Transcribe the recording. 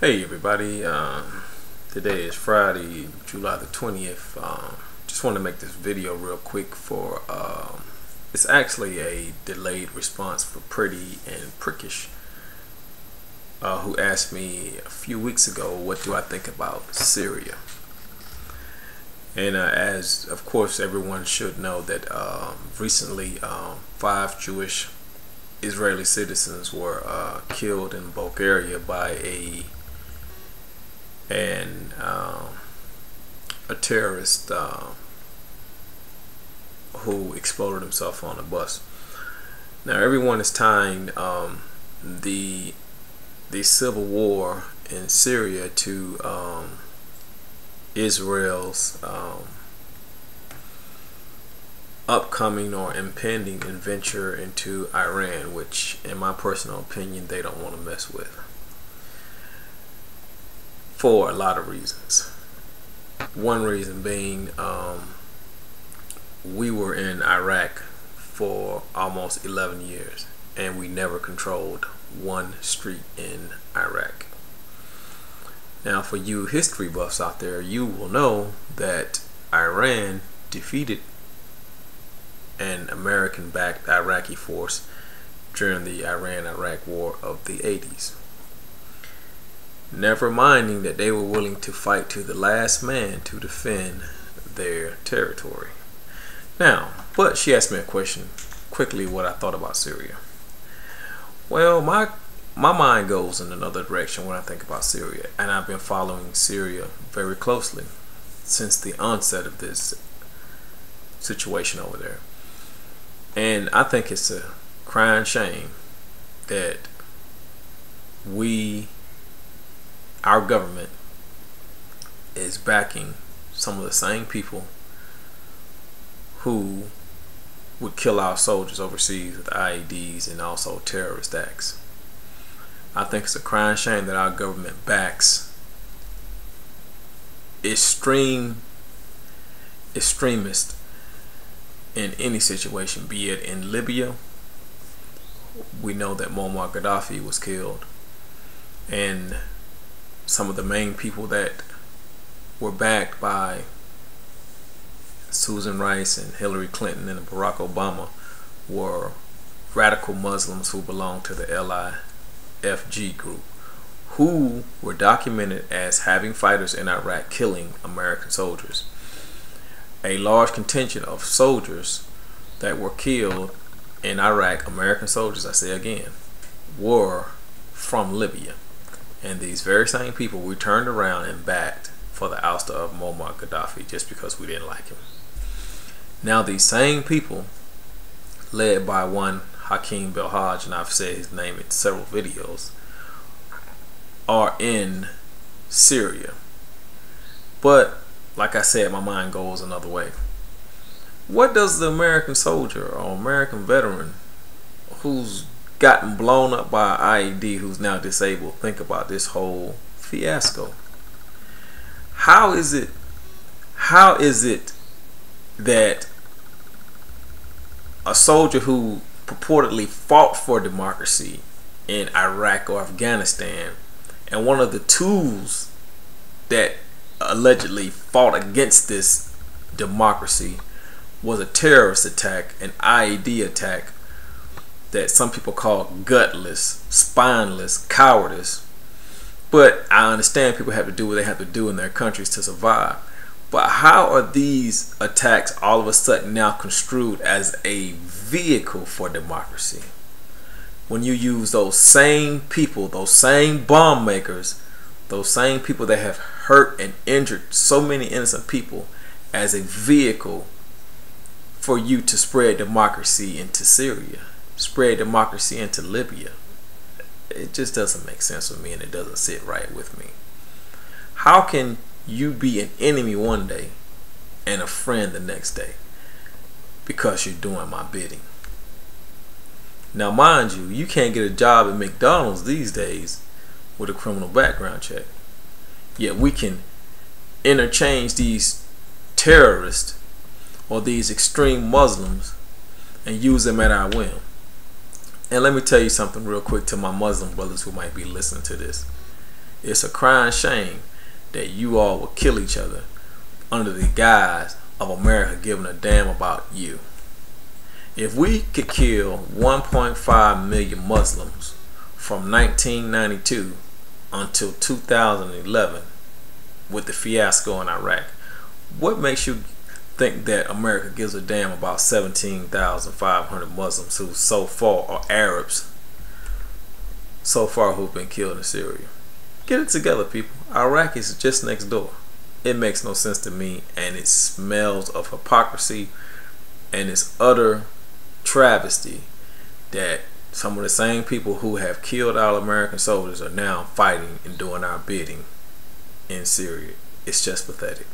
Hey everybody, today is Friday, July the 20th. Just want to make this video real quick for, it's actually a delayed response for Pretty and Prickish, who asked me a few weeks ago, what do I think about Syria? And as of course everyone should know that recently 5 Jewish Israeli citizens were killed in Bulgaria by a terrorist who exploded himself on a bus. Now everyone is tying the civil war in Syria to Israel's upcoming or impending venture into Iran, which in my personal opinion they don't want to mess with, for a lot of reasons. One reason being we were in Iraq for almost 11 years and we never controlled one street in Iraq. Now for you history buffs out there, you will know that Iran defeated an American-backed Iraqi force during the Iran-Iraq War of the 80s. Never minding that they were willing to fight to the last man to defend their territory. Now, but she asked me a question quickly, what I thought about Syria. Well, my mind goes in another direction when I think about Syria, and I've been following Syria very closely since the onset of this situation over there. And I think it's a crying shame that our government is backing some of the same people who would kill our soldiers overseas with IEDs and also terrorist acts. I think it's a crying shame that our government backs extremists in any situation, be it in Libya. We know that Muammar Gaddafi was killed, and some of the main people that were backed by Susan Rice and Hillary Clinton and Barack Obama were radical Muslims who belonged to the LIFG group, who were documented as having fighters in Iraq killing American soldiers. A large contingent of soldiers that were killed in Iraq, American soldiers, I say again, were from Libya. And these very same people we turned around and backed for the ouster of Muammar Gaddafi just because we didn't like him. Now these same people, led by one Hakeem Belhaj, and I've said his name in several videos, are in Syria. But like I said, my mind goes another way. What does the American soldier or American veteran who's gotten blown up by an IED, who's now disabled, think about this whole fiasco? How is it that a soldier who purportedly fought for democracy in Iraq or Afghanistan, and one of the tools that allegedly fought against this democracy was a terrorist attack, an IED attack that some people call gutless, spineless, cowardice? But I understand people have to do what they have to do in their countries to survive. But how are these attacks all of a sudden now construed as a vehicle for democracy, when you use those same people, those same bomb makers, those same people that have hurt and injured so many innocent people, as a vehicle for you to spread democracy into Syria, spread democracy into Libya? It just doesn't make sense with me, and it doesn't sit right with me. How can you be an enemy one day and a friend the next day because you're doing my bidding? Now mind you, you can't get a job at McDonald's these days with a criminal background check. Yet we can interchange these terrorists or these extreme Muslims and use them at our whim. And let me tell you something real quick to my Muslim brothers who might be listening to this. It's a crying shame that you all will kill each other under the guise of America giving a damn about you. If we could kill 1.5 million Muslims from 1992 until 2011 with the fiasco in Iraq, what makes you think that America gives a damn about 17,500 Muslims who so far are Arabs so far who've been killed in Syria? Get it together, people. Iraq is just next door. It makes no sense to me, and it smells of hypocrisy, and it's utter travesty that some of the same people who have killed our American soldiers are now fighting and doing our bidding in Syria. It's just pathetic.